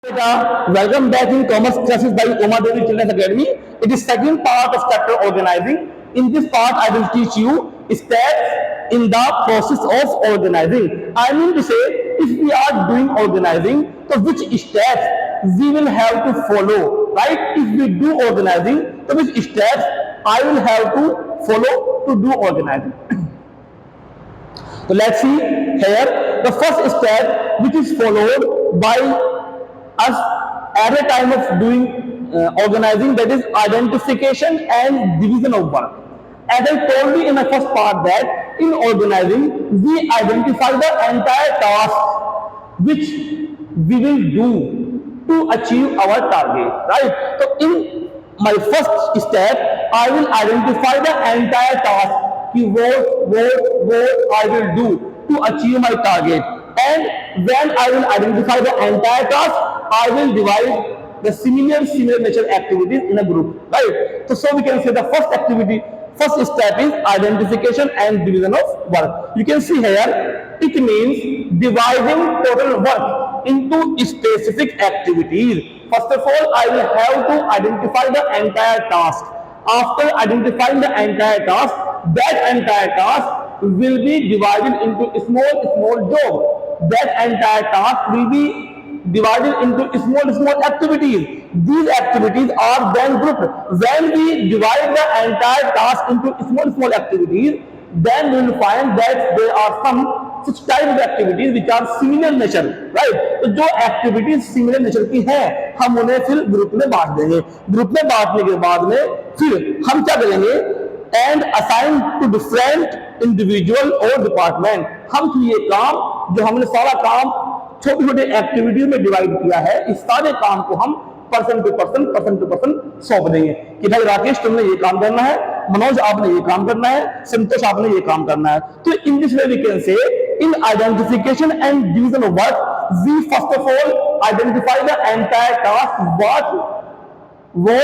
Welcome back in Commerce Classes by Oma Devi Children's Academy. It is second part of chapter organizing. In this part, I will teach you steps in the process of organizing. I mean to say, if we are doing organizing, so which steps we will have to follow, right? If we do organizing, so which steps I will have to follow to do organizing. So let's see here the first step which is followed by us at a time of doing organizing, that is identification and division of work. As I told you in the first part that in organizing we identify the entire task which we will do to achieve our target, right? So in my first step I will identify the entire task कि what I will do to achieve my target, and when I will identify the entire task, I will divide the similar nature activities in a group, right? So we can say the first step is identification and division of work. You can see here, it means dividing total work into specific activities. First of all, I will have to identify the entire task. After identifying the entire task, that entire task will be divided into small job. That entire task will be divided into small activities. These activities are then grouped. When we divide the entire task into small activities, then we will find that there are some such type of activities which are similar nature, right? तो जो activities similar nature की हैं, हम उन्हें फिर group में बांट देंगे. ग्रुप में बांटने के बाद में फिर हम क्या करेंगे, and assign to different individual और department. हम फिर ये काम जो हमने सारा काम छोटे एक्टिविटीज में डिवाइड किया है, इस सारे काम को हम पर्सन टू पर्सन सौंप देंगे कि भाई राकेश तुमने ये काम करना है, मनोज आपने ये काम करना है, संतोष आपने ये काम करना है. तो in this way we can say in identification and division of work, we first of all identify the entire task, what we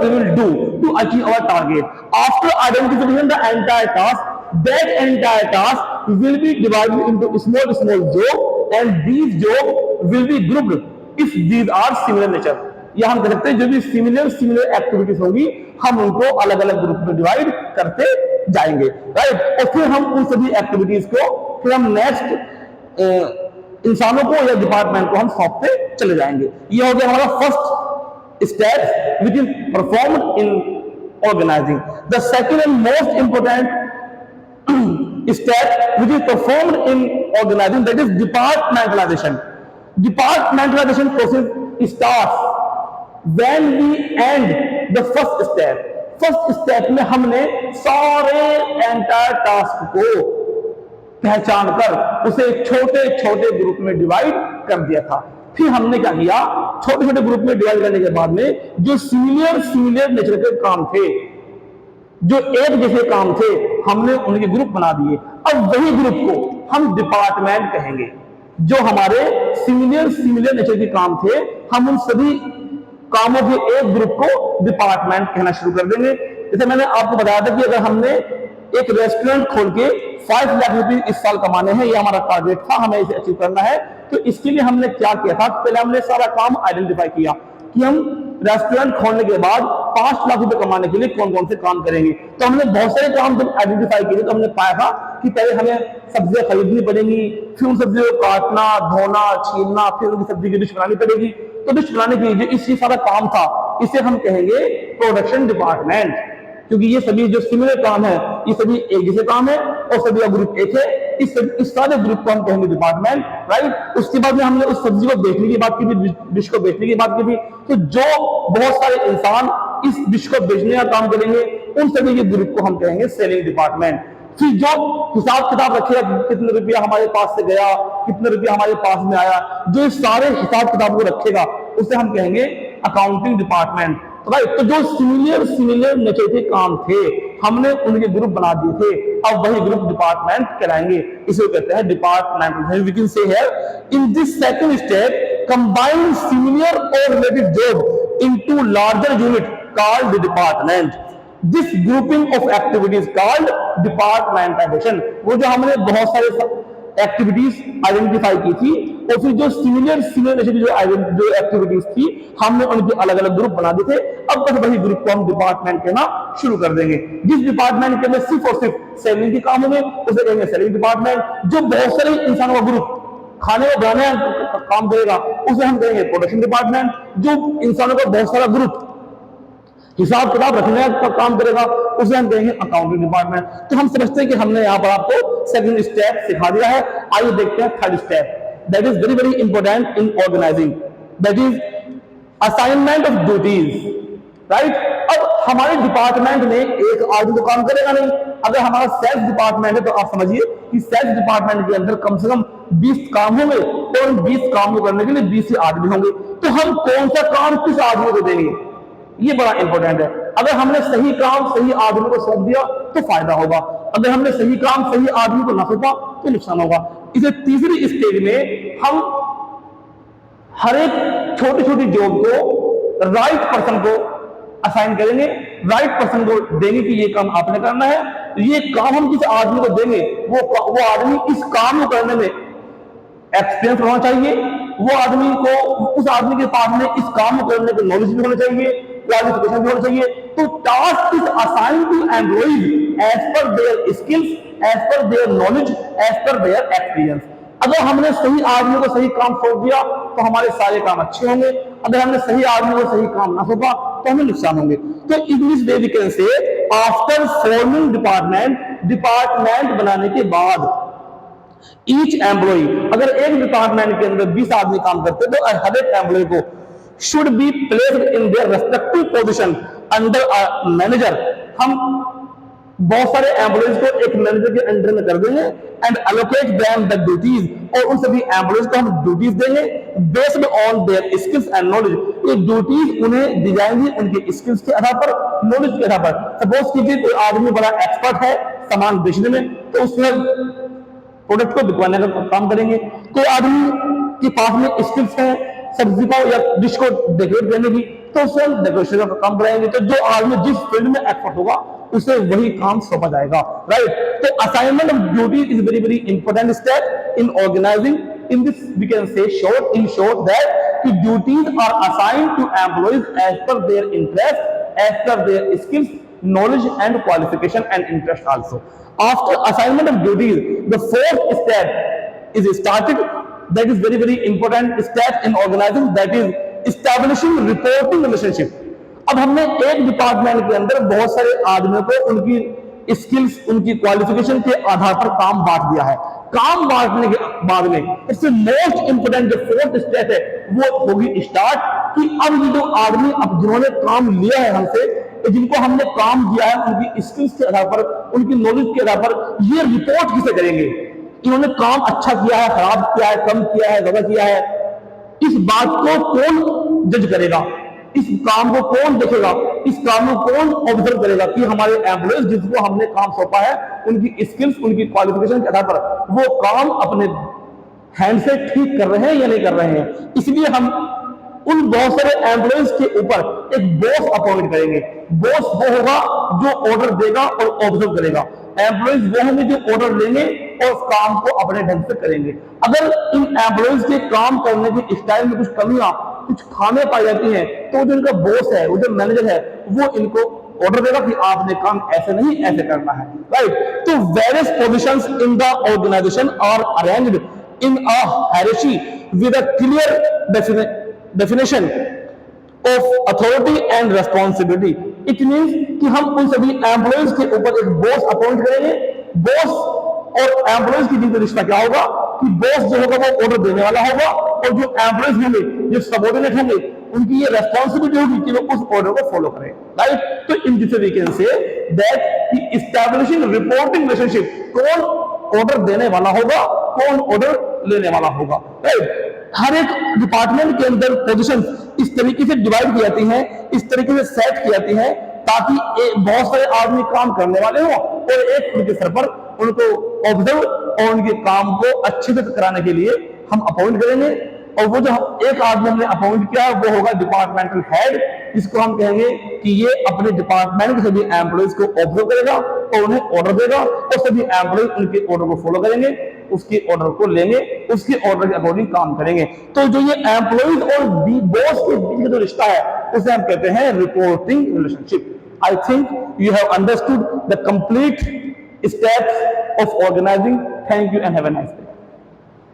will do to achieve our target. After identifying the entire task, that entire task will be divided into small job, and these job will be grouped if these are similar nature. या हम कह सकते हैं जो भी similar activities होंगी हम उनको अलग अलग ग्रुप में डिवाइड करते जाएंगे, राइट? और फिर हम उन सभी एक्टिविटीज को फिर हम नेक्स्ट इंसानों को या डिपार्टमेंट को हम सौंपते चले जाएंगे. ये हो गया हमारा first step which is performed in organising. The second and most important step which is performed in organizing, that is departmentalization. Departmentalization process starts when we end the first step. First step में हमने सारे entire task को पहचान कर उसे छोटे group में divide कर दिया था. फिर हमने क्या किया, छोटे ग्रुप में डिवाइड करने के बाद में जो सिमिलर नेचर के काम थे, जो एक जैसे काम थे, हमने उनके ग्रुप बना दिए. अब वही ग्रुप को हम डिपार्टमेंट कहेंगे. जो हमारे सिमिलर नेचर के काम थे, हम उन सभी कामों के एक ग्रुप को डिपार्टमेंट कहना शुरू कर देंगे. जैसे मैंने आपको बताया था कि अगर हमने एक रेस्टोरेंट खोल के 5 लाख रुपए इस साल कमाने हैं, ये हमारा टारगेट था, हमें इसे अचीव करना है, तो इसके लिए हमने क्या किया था, पहले हमने सारा काम आइडेंटिफाई किया कि हम रेस्टोरेंट खोलने के बाद 5 लाख रुपए कमाने के लिए कौन कौन से काम करेंगे. तो हमने बहुत सारे काम जब आइडेंटिफाई किए तो हमने पाया था कि पहले हमें सब्जियां खरीदनी पड़ेंगी, फिर उन सब्जियों को काटना, धोना, छीलना, फिर उनकी सब्जी की डिश बनानी पड़ेगी. तो डिश बनाने के लिए इसी सारा काम था, इसे हम कहेंगे प्रोडक्शन डिपार्टमेंट. क्योंकि ये सभी जो सिमिलर काम है, ये सभी एक जैसे काम है और सभी का ग्रुप एक है. इस सारे ग्रुप को हम कहेंगे डिपार्टमेंट, राइट? उसके बाद में हमने उस सब्जी को बेचने की बात की थी, डिश को बेचने की बात की थी. तो जो बहुत सारे इंसान इस डिश को बेचने का काम करेंगे, उन सभी के ग्रुप को हम कहेंगे सेलिंग डिपार्टमेंट. फिर जो हिसाब किताब रखेगा, कितने रुपया हमारे पास से गया, कितने रुपया हमारे पास में आया, जो सारे हिसाब किताब को रखेगा, उसे हम कहेंगे अकाउंटिंग डिपार्टमेंट, राइट? तो जो सिमिलर नेचर के काम थे, हमने उनके ग्रुप बना दिए थे, अब वही ग्रुप डिपार्टमेंट कहलाएंगे. इसे कहते हैं department. We can say here in this second step combine similar और related job into larger unit called department. This grouping of activities called departmentalization. वो जो हमने बहुत सारे एक्टिविटीज आइडेंटिफाई की थी, और फिर जो सिमिलर जो एक्टिविटीज थी हमने उनके अलग अलग ग्रुप बना दिए थे। अब बस वही ग्रुप को हम डिपार्टमेंट कहना शुरू कर देंगे। जिस डिपार्टमेंट के अंदर सिर्फ और सिर्फ सेलिंग के काम होंगे उसे कहेंगे सेलिंग डिपार्टमेंट। जो बहुत सारे इंसानों का ग्रुप खाने और बनाने का काम करेगा उसे हम कहेंगे प्रोडक्शन डिपार्टमेंट। जो इंसानों का बहुत सारा ग्रुप हिसाब किताब रखने का काम करेगा उसे हम कहेंगे अकाउंटिंग डिपार्टमेंट। तो हम समझते हैं कि हमने यहाँ पर आपको सेकंड स्टेप सिखा दिया है। आइए देखते हैं third step, that is very very important in organising, that is assignment of duties. Right, अब हमारे डिपार्टमेंट में एक आदमी तो काम करेगा नहीं। अगर हमारा सेल्स डिपार्टमेंट है तो आप समझिए कि सेल्स डिपार्टमेंट के अंदर कम से कम 20 काम होंगे, और उन 20 काम को करने के लिए 20 आदमी होंगे। तो हम कौन सा काम किस आदमी को देंगे, ये बड़ा इंपॉर्टेंट है। अगर हमने सही काम सही आदमी को सौंप दिया तो फायदा होगा, अगर हमने सही काम सही आदमी को ना सौंपा तो नुकसान होगा। इसे तीसरी स्टेज में हम हर एक छोटी छोटी जॉब को राइट पर्सन को असाइन करेंगे, राइट पर्सन को देंगे कि ये काम आपने करना है। ये काम हम जिस आदमी को देंगे वो आदमी इस काम को करने में एक्सपीरियंस होना चाहिए, वो आदमी को उस आदमी के पास में इस काम को करने का नॉलेज भी होना चाहिए, क्वालिफिकेशन भी होना चाहिए। तो task is assigned to employees as per their skills, as per their knowledge, as per their experience. अगर हमने सही आदमी को सही काम सौंप दिया तो हमारे सारे काम अच्छे होंगे, अगर हमने सही आदमी को सही काम ना सौंपा तो हमें नुकसान होंगे। तो in this way we can say after forming department बनाने के बाद ईच एम्प्लॉई, अगर एक डिपार्टमेंट के अंदर 20 आदमी काम करते तो हर एक एम्प्लॉय को should be placed in their respective position under a manager. हम बहुत सारे एम्प्लॉयज को एक मैनेजर के अंडर में कर देंगे and allocate them the duties, और उन सभी एम्प्लॉयज को हम ड्यूटीज देंगे based on their skills and knowledge. ये ड्यूटीज उन्हें दी जाएंगी उनके स्किल्स के आधार पर, नॉलेज के आधार पर। सपोज कीजिए कोई आदमी बड़ा एक्सपर्ट है सामान बेचने में, तो उसमें प्रोडक्ट को बिकवाने का काम करेंगे। कोई आदमी के पास में स्किल्स है सब्जी को या डिश को डेकोरेट करने की, तो उसे डेकोरेशन का काम कराएंगे। तो जो आदमी जिस फील्ड में एक्सपर्ट होगा उसे वही काम सौंपा जाएगा। राइट, तो assignment of duty is very very important step in organising. In this we can say in short that duties are assigned to employees as per their interest, as per their skills, knowledge and qualification and interest also. After assignment of duties, the fourth step is started, that is very very important step in organizing, that is establishing reporting relationship. अब हमने एक department के अंदर बहुत सारे आदमियों को उनकी स्किल्स उनकी क्वालिफिकेशन के आधार पर काम बांट दिया है। काम बांटने के बाद में इससे मोस्ट इंपोर्टेंट जो फोर्थ स्टेप है वो होगी स्टार्ट, कि अब ये जो आदमी अब जिन्होंने काम लिया है हमसे, जिनको हमने काम दिया है उनकी स्किल्स के आधार पर उनकी नॉलेज के आधार पर ये रिपोर्ट किसे करेंगे, इन्होंने काम अच्छा किया है, खराब किया है, कम किया है, ज्यादा किया है, इस बात को कौन जज करेगा, इस काम को कौन देखेगा, इस काम को कौन ऑब्जर्व करेगा कि हमारे एम्प्लॉयज जिसको हमने काम सौंपा है उनकी स्किल्स उनकी क्वालिफिकेशन के आधार पर वो काम अपने हैंड से ठीक कर रहे हैं या नहीं कर रहे हैं। इसलिए हम उन बहुत सारे एम्प्लॉयज के ऊपर एक बॉस अपॉइंट करेंगे। बॉस वो होगा जो ऑर्डर देगा और ऑब्जर्व करेगा, एम्प्लॉयज वो होंगे जो ऑर्डर लेंगे और उस काम को अपने ढंग से करेंगे। अगर इन एम्प्लॉयज के काम करने के स्टाइल में कुछ कमियां कुछ खामियां पाई जाती हैं तो जो इनका बॉस है वो जो मैनेजर है वो इनको ऑर्डर देगा कि आपने काम ऐसे नहीं ऐसे करना है। राइट, तो various positions in the organisation are arranged in a hierarchy with a clear definition of authority and responsibility. It means कि हम उन सभी एम्प्लॉयज के ऊपर एक बॉस अपॉइंट करेंगे। बॉस और एम्प्लॉयज के बीच रिश्ता क्या होगा कि बॉस जो होगा वो ऑर्डर देने वाला होगा और जो एम्प्लॉयज होंगे जो सबऑर्डिनेट होंगे उनकी ये रेस्पॉन्सिबिलिटी होगी कि वो उस ऑर्डर को फॉलो करें। राइट, तो in this we can say that कि एस्टैब्लिशिंग रिपोर्टिंग रिलेशनशिप, कौन ऑर्डर देने वाला होगा कौन ऑर्डर लेने वाला होगा। राइट, हर एक डिपार्टमेंट के अंदर पोजीशन इस तरीके से डिवाइड की जाती हैं, इस तरीके से सेट की जाती हैं ताकि बहुत सारे आदमी काम करने वाले हो और एक उनके सर पर उनको ऑब्जर्व और उनके काम को अच्छे से कराने के लिए हम अपॉइंट करेंगे। और वो जो एक आदमी हमने अपॉइंट किया है वो होगा डिपार्टमेंटल हेड, जिसको हम कहेंगे कि ये अपने डिपार्टमेंट के सभी एम्प्लॉयज को ऑब्जर्व करेगा और उन्हें ऑर्डर देगा और सभी एम्प्लॉयज उनके ऑर्डर को फॉलो करेंगे। उसके ऑर्डर को लेंगे, उसके ऑर्डर के अकॉर्डिंग काम करेंगे। तो जो ये एम्प्लॉइज और बॉस के बीच का जो रिश्ता है उसे हम कहते हैं reporting relationship. I think you have understood the complete steps of organizing. Thank you and have a nice day.